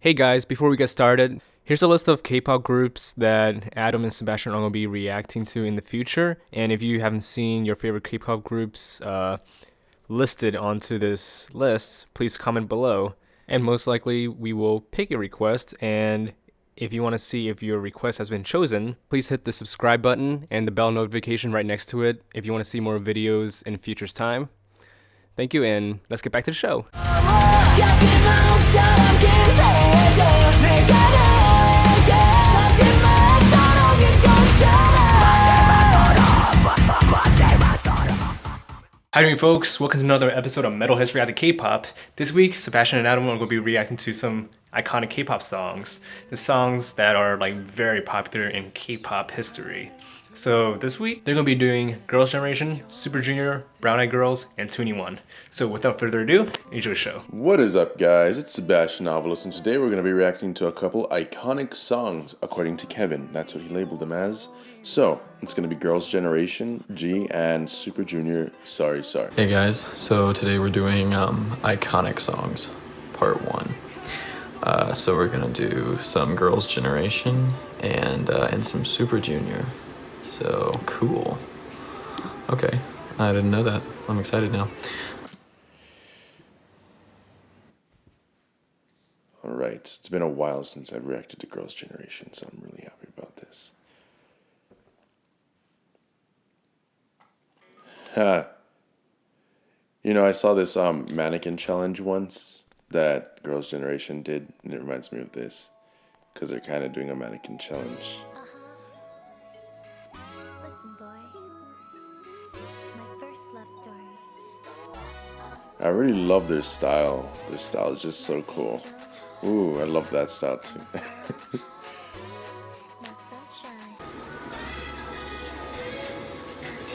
Hey guys, before we get started, here's a list of K-pop groups that Adam and Sebastian are going to be reacting to in the future. And if you haven't seen your favorite K-pop groups listed onto this list, please comment below. And most likely we will pick a request. And if you want to see if your request has been chosen, please hit the subscribe button and the bell notification right next to it if you want to see more videos in future's time. Thank you, and let's get back to the show. How doing, folks? Welcome to another episode of Metalheads React to K-pop. This week, Sebastian and Adam are going to be reacting to some iconic K-pop songs. The songs that are very popular in K-pop history. So this week, they're going to be doing Girls' Generation, Super Junior, Brown Eyed Girls, and 21. So without further ado, enjoy the show. What is up, guys? It's Sebastian Novelist, and today we're going to be reacting to a couple iconic songs, according to Kevin. That's what he labeled them as. So, it's going to be Girls' Generation, G, and Super Junior, Sorry Sorry. Hey guys, so today we're doing iconic songs, part 1. So we're going to do some Girls' Generation and some Super Junior. So, cool. Okay, I didn't know that. I'm excited now. Alright, it's been a while since I've reacted to Girls' Generation, so I'm really happy about this. You know, I saw this mannequin challenge once that Girls' Generation did, and it reminds me of this, because they're kind of doing a mannequin challenge. Listen, boy. My first love story. I really love their style. Their style is just so cool. Ooh, I love that style too. My sunshine.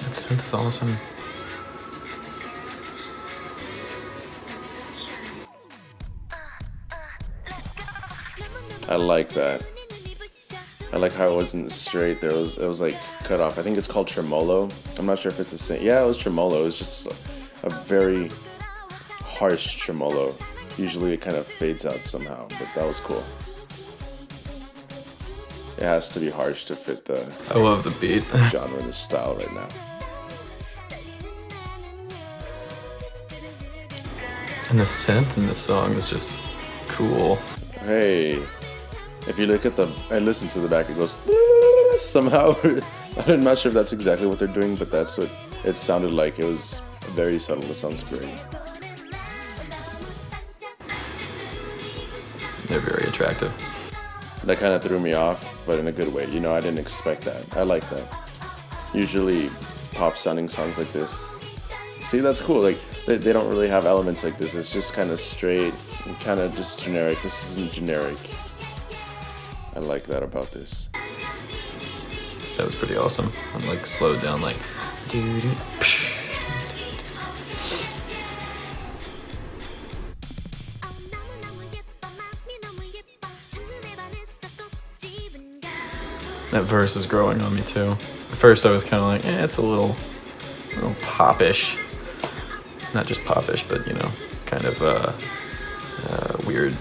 That synth is awesome. I like that. I like how it wasn't straight. It was like cut off. I think it's called tremolo. I'm not sure if it's the same. Yeah, it was tremolo. It was just a very harsh tremolo. Usually it kind of fades out somehow, but that was cool. It has to be harsh to fit the I love the beat. genre and the style right now. And the synth in this song is just cool. Hey, if you look at I listen to the back, it goes somehow. I'm not sure if that's exactly what they're doing, but that's what it sounded like. It was very subtle. It sounds great. They're very attractive. That kind of threw me off, but in a good way. You know, I didn't expect that. I like that. Usually, pop-sounding songs like this. See, that's cool. Like, they don't really have elements like this. It's just kind of straight and kind of just generic. This isn't generic. I like that about this. That was pretty awesome. I'm like slowed down like that verse is growing on me too. At first I was kind of like, it's a little popish. Not just popish, but you know, kind of weird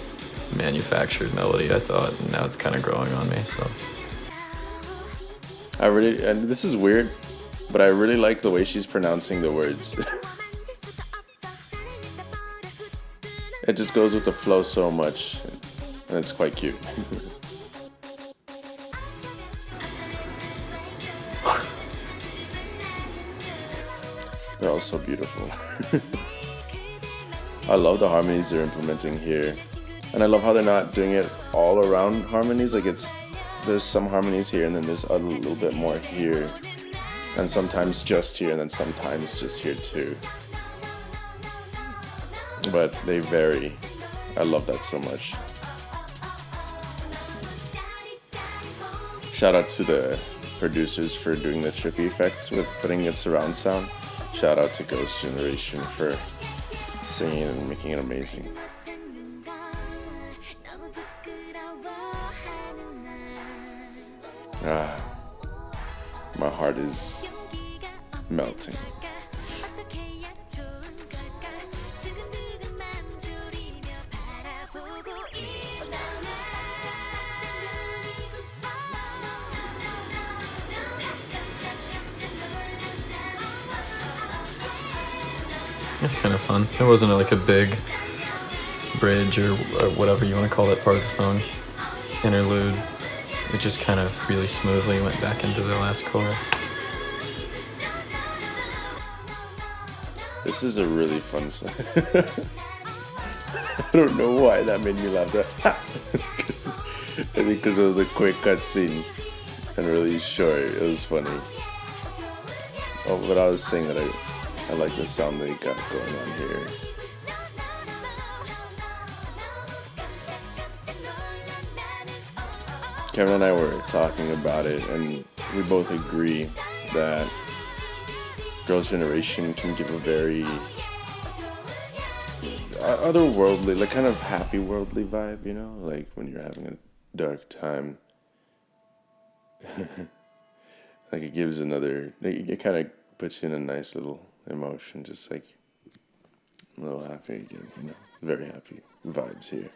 manufactured melody, I thought, and now it's kind of growing on me, so. And this is weird, but I really like the way she's pronouncing the words. It just goes with the flow so much, and it's quite cute. They're all so beautiful. I love the harmonies they're implementing here. And I love how they're not doing it all around harmonies. Like there's some harmonies here, and then there's a little bit more here. And sometimes just here, and then sometimes just here too. But they vary. I love that so much. Shout out to the producers for doing the trippy effects with putting in surround sound. Shout out to Girls' Generation for singing and making it amazing. My heart is melting. It's kind of fun. It wasn't like a big bridge or whatever you want to call that part of the song. Interlude. It just kind of really smoothly went back into the last chorus. This is a really fun song. I don't know why that made me laugh. I think because it was a quick cutscene and really short. It was funny. Oh, but I was saying that I like the sound they got going on here. Kevin and I were talking about it, and we both agree that Girls' Generation can give a very otherworldly, like kind of happy worldly vibe, you know? Like when you're having a dark time. Like it gives another, it kind of puts you in a nice little emotion, just like a little happy again, you know? Very happy vibes here.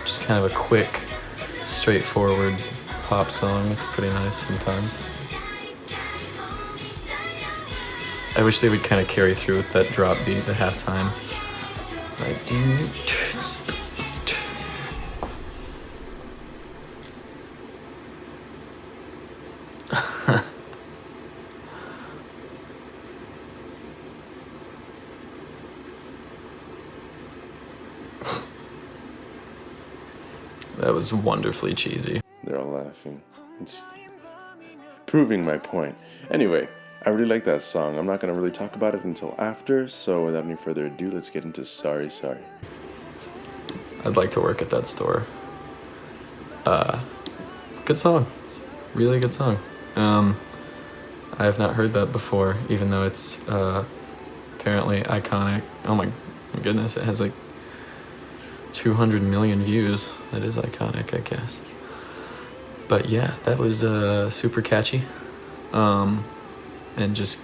Just kind of a quick, straightforward pop song. It's pretty nice sometimes. I wish they would kind of carry through with that drop beat at halftime. Like, that was wonderfully cheesy. They're all laughing. It's proving my point. Anyway, I really like that song. I'm not going to really talk about it until after, so without any further ado, let's get into Sorry Sorry. I'd like to work at that store. Good song. Really good song. I have not heard that before, even though it's apparently iconic. Oh my goodness, it has like 200 million views. That is iconic, I guess. But yeah, that was super catchy. And just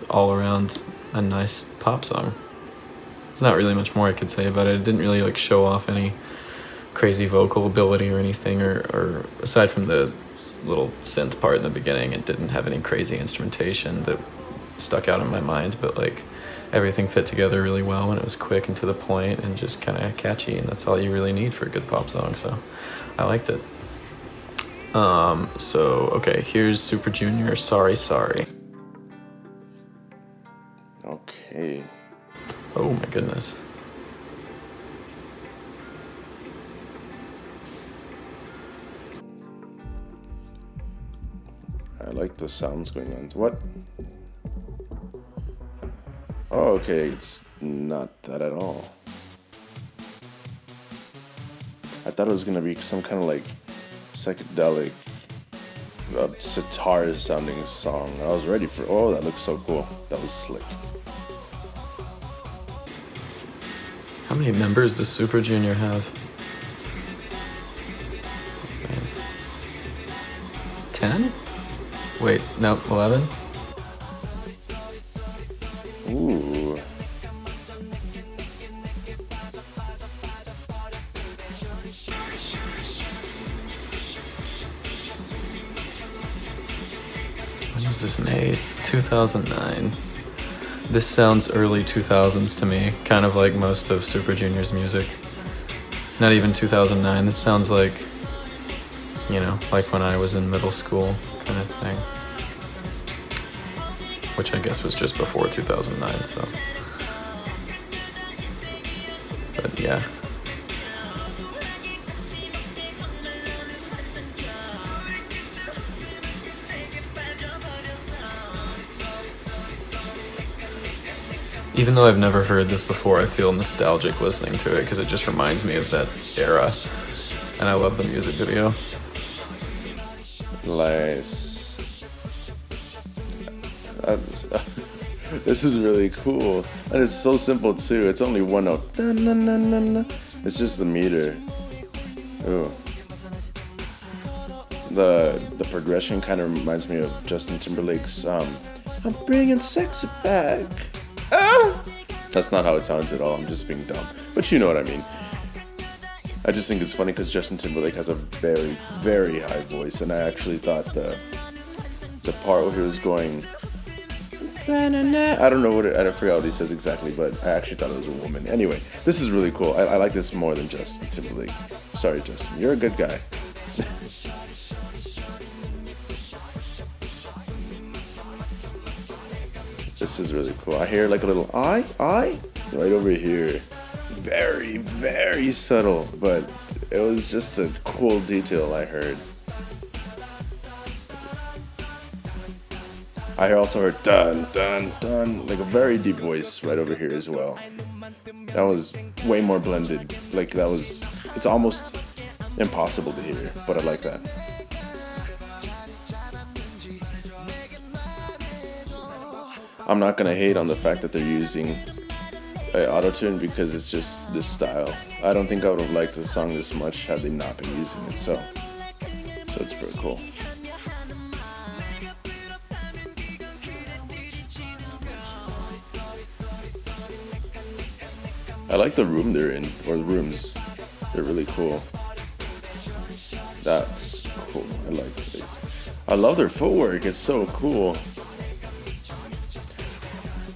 all around a nice pop song. There's not really much more I could say about it. It didn't really like show off any crazy vocal ability or anything, or aside from the little synth part in the beginning, it didn't have any crazy instrumentation that stuck out in my mind, but like everything fit together really well, and it was quick and to the point and just kind of catchy, and that's all you really need for a good pop song, so I liked it. So okay, here's Super Junior, Sorry Sorry. Okay. Oh my goodness. I like the sounds going on. What? Oh, okay, it's not that at all. I thought it was gonna be some kind of like psychedelic, sitar sounding song. I was ready for, oh, that looks so cool. That was slick. How many members does Super Junior have? 10? Wait, no, 11? Ooh. When was this made? 2009. This sounds early 2000s to me, kind of like most of Super Junior's music. Not even 2009, this sounds like, you know, like when I was in middle school kind of thing. Which I guess was just before 2009, so. But yeah. Even though I've never heard this before, I feel nostalgic listening to it because it just reminds me of that era. And I love the music video. Nice. This is really cool. And it's so simple too. It's only one note. It's just the meter. Ooh. The progression kind of reminds me of Justin Timberlake's I'm bringing sexy back. Ah! That's not how it sounds at all. I'm just being dumb. But you know what I mean. I just think it's funny because Justin Timberlake has a very, very high voice, and I actually thought the part where he was going I don't know I forgot what he says exactly, but I actually thought it was a woman. Anyway, this is really cool. I like this more than Justin Timberlake. Sorry, Justin, you're a good guy. This is really cool. I hear like a little I right over here. Very, very subtle, but it was just a cool detail I heard. I also heard dun dun dun, like a very deep voice right over here as well. That was way more blended. Like that was, it's almost impossible to hear, but I like that. I'm not gonna hate on the fact that they're using auto-tune because it's just this style. I don't think I would have liked the song this much had they not been using it, so it's pretty cool. I like the room they're in, or the rooms. They're really cool. That's cool. I like it. I love their footwork. It's so cool.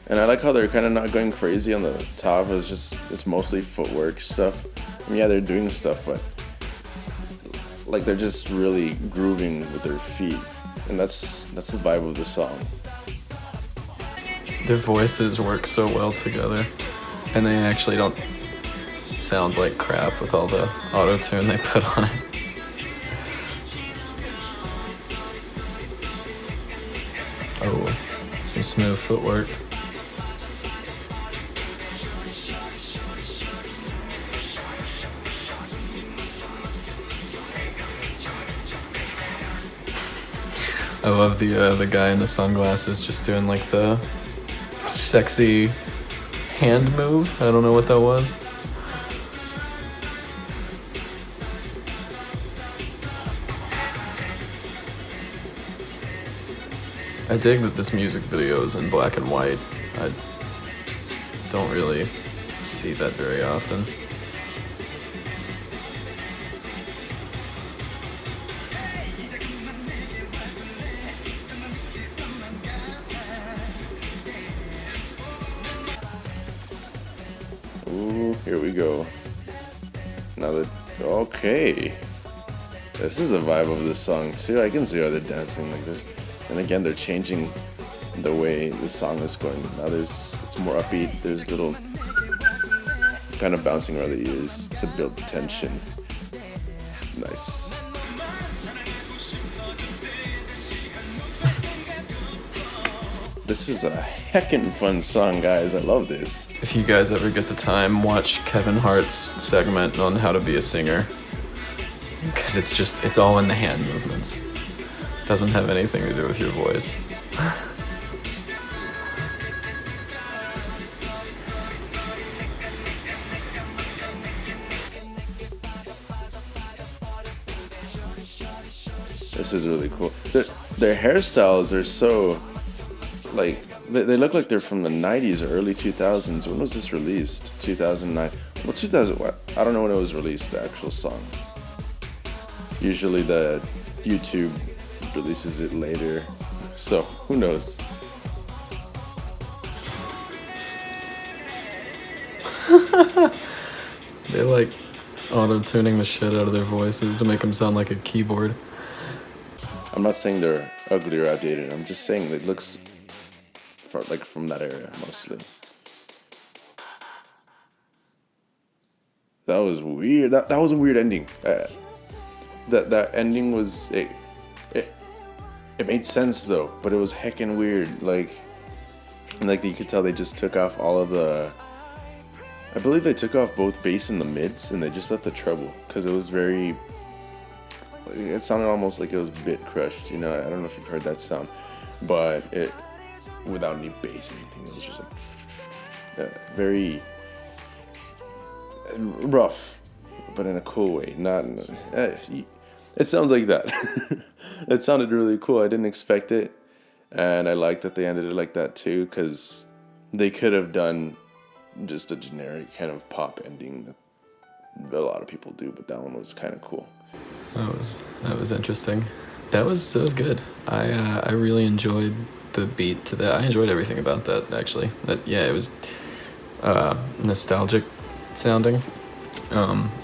And I like how they're kind of not going crazy on the top. It's mostly footwork stuff. I mean, yeah, they're doing stuff, but like they're just really grooving with their feet, and that's the vibe of the song. Their voices work so well together, and they actually don't sound like crap with all the auto-tune they put on it. Oh, some smooth footwork. I love the guy in the sunglasses just doing like the sexy hand move. I don't know what that was. I dig that this music video is in black and white. I don't really see that very often. Ooh, here we go. Okay. This is a vibe of this song too. I can see how they're dancing like this. And again, they're changing the way the song is going. Now it's more upbeat. There's little kind of bouncing around the ears to build tension. Nice. This is a heckin' fun song, guys. I love this. If you guys ever get the time, watch Kevin Hart's segment on how to be a singer. Because it's all in the hand movements. Doesn't have anything to do with your voice. This is really cool. Their hairstyles are so, like, they look like they're from the 90s or early 2000s. When was this released? 2009. Well, 2000, what? I don't know when it was released, the actual song. Usually the YouTube releases it later, so who knows? They like auto-tuning the shit out of their voices to make them sound like a keyboard. I'm not saying they're ugly or outdated. I'm just saying it looks from that era mostly. That was weird. That was a weird ending. That ending was it made sense though, but it was heckin' weird. Like you could tell they just took off all of the. I believe they took off both bass and the mids, and they just left the treble because it was very. It sounded almost like it was bit crushed. You know, I don't know if you've heard that sound, but it without any bass or anything. It was just like very rough, but in a cool way. Not. It sounds like that. It sounded really cool. I didn't expect it, and I like that they ended it like that too, because they could have done just a generic kind of pop ending that a lot of people do, but that one was kind of cool. That was interesting. That was good. I really enjoyed the beat to that. I enjoyed everything about that, actually. It was nostalgic sounding,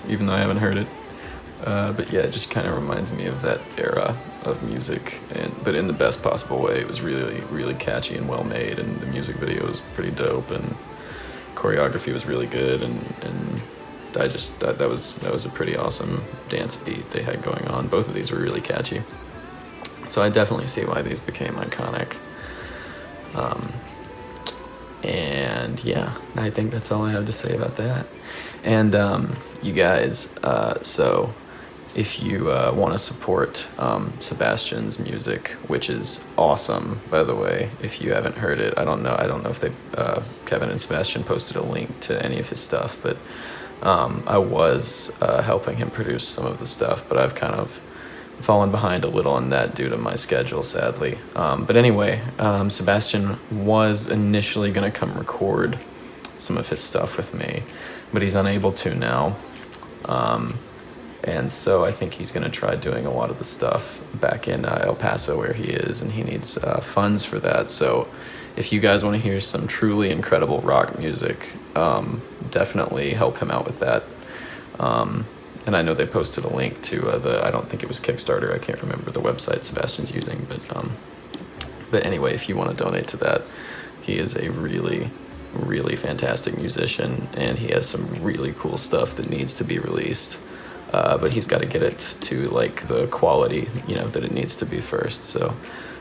even though I haven't heard it. But yeah, it just kind of reminds me of that era of music, but in the best possible way. It was really, really catchy and well made, and the music video was pretty dope, and choreography was really good, and I just thought that was a pretty awesome dance beat they had going on. Both of these were really catchy, so I definitely see why these became iconic. And yeah, I think that's all I have to say about that. And you guys, so if you want to support Sebastian's music, which is awesome, by the way, if you haven't heard it, I don't know if they Kevin and Sebastian posted a link to any of his stuff, but I was helping him produce some of the stuff, but I've kind of fallen behind a little on that due to my schedule, sadly. But anyway, Sebastian was initially going to come record some of his stuff with me, but he's unable to now. And so I think he's going to try doing a lot of the stuff back in El Paso where he is, and he needs funds for that. So if you guys want to hear some truly incredible rock music, definitely help him out with that. And I know they posted a link to I don't think it was Kickstarter, I can't remember the website Sebastian's using, but anyway, if you want to donate to that, he is a really, really fantastic musician, and he has some really cool stuff that needs to be released. But he's got to get it to like the quality, that it needs to be first. So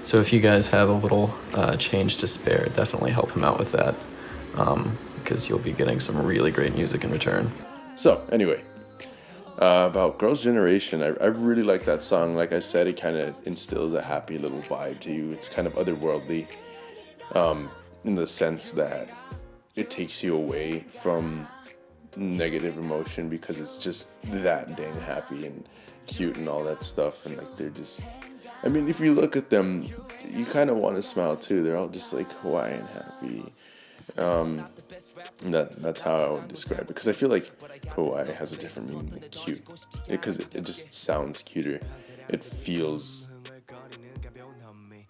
if you guys have a little change to spare, definitely help him out with that, because you'll be getting some really great music in return. So anyway, about Girls' Generation, I really like that song. Like I said, it kind of instills a happy little vibe to you. It's kind of otherworldly, in the sense that it takes you away from negative emotion, because it's just that dang happy and cute and all that stuff. And like, they're just, I mean, if you look at them, you kind of want to smile too. They're all just like Hawaiian happy. That's how I would describe it, because I feel like Hawaii has a different meaning than cute, because it just sounds cuter. It feels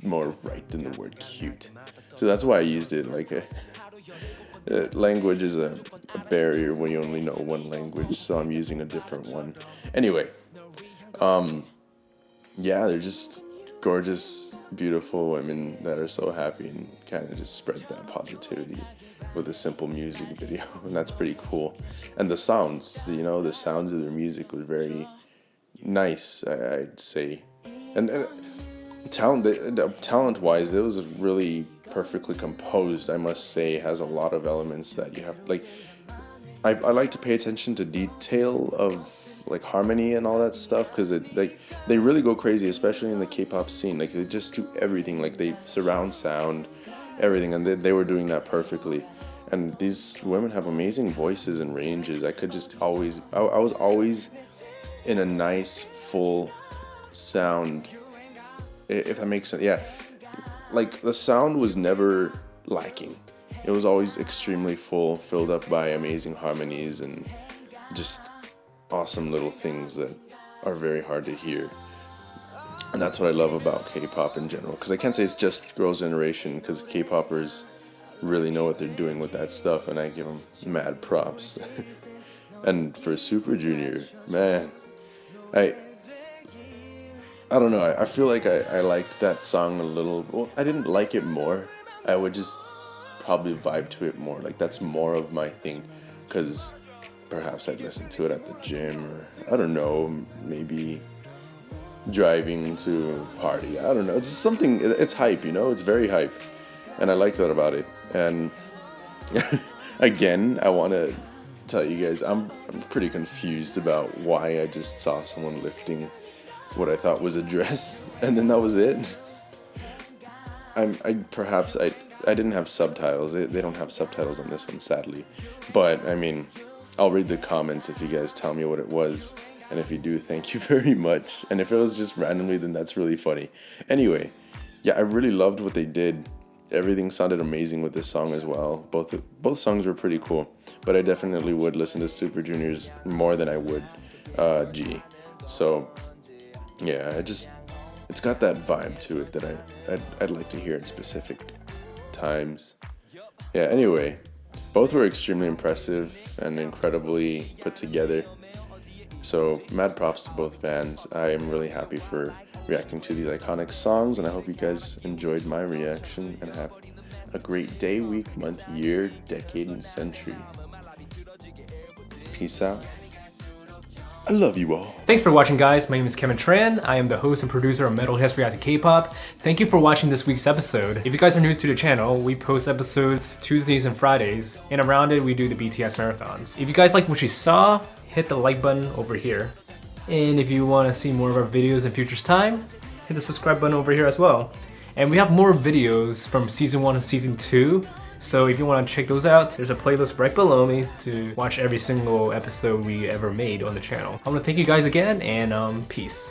more right than the word cute, so that's why I used it. Like language is a barrier when you only know one language, so I'm using a different one. Anyway, yeah, they're just gorgeous, beautiful women that are so happy and kind of just spread that positivity with a simple music video, and that's pretty cool. And the sounds, the sounds of their music was very nice, I'd say. And talent-wise, it was really perfectly composed, I must say. It has a lot of elements that you have, like, I like to pay attention to detail of like harmony and all that stuff, because they really go crazy, especially in the K-pop scene. Like, they just do everything, like they surround sound, everything, and they were doing that perfectly. And these women have amazing voices and ranges. I was always in a nice full sound, if that makes sense. Yeah, like the sound was never lacking. It was always extremely full, filled up by amazing harmonies and just awesome little things that are very hard to hear. And that's what I love about K-pop in general, because I can't say it's just Girls' Generation, because K-popers really know what they're doing with that stuff, and I give them mad props. And for Super Junior, man, I don't know, I feel like I liked that song a little. Well, I didn't like it more, I would just probably vibe to it more. Like, that's more of my thing, because perhaps I'd listen to it at the gym, or I don't know, maybe driving to a party. I don't know, it's just something. It's hype, it's very hype, and I like that about it. And again, I want to tell you guys, I'm pretty confused about why I just saw someone lifting what I thought was a dress, and then that was it. I didn't have subtitles. They don't have subtitles on this one, sadly. But I mean, I'll read the comments if you guys tell me what it was, and if you do, thank you very much. And if it was just randomly, then that's really funny. Anyway, yeah, I really loved what they did. Everything sounded amazing with this song as well. Both songs were pretty cool, but I definitely would listen to Super Junior's more than I would G. So yeah, it's got that vibe to it that I'd like to hear at specific times. Yeah, anyway, both were extremely impressive and incredibly put together. So mad props to both bands. I am really happy for reacting to these iconic songs, and I hope you guys enjoyed my reaction and have a great day, week, month, year, decade, and century. Peace out. I love you all. Thanks for watching, guys. My name is Kevin Tran. I am the host and producer of Metalheads React to K-pop. Thank you for watching this week's episode. If you guys are new to the channel, we post episodes Tuesdays and Fridays, and around it we do the BTS marathons. If you guys like what you saw, hit the like button over here. And if you want to see more of our videos in future's time, hit the subscribe button over here as well. And we have more videos from season 1 and season 2. So if you want to check those out, there's a playlist right below me to watch every single episode we ever made on the channel. I want to thank you guys again, and peace.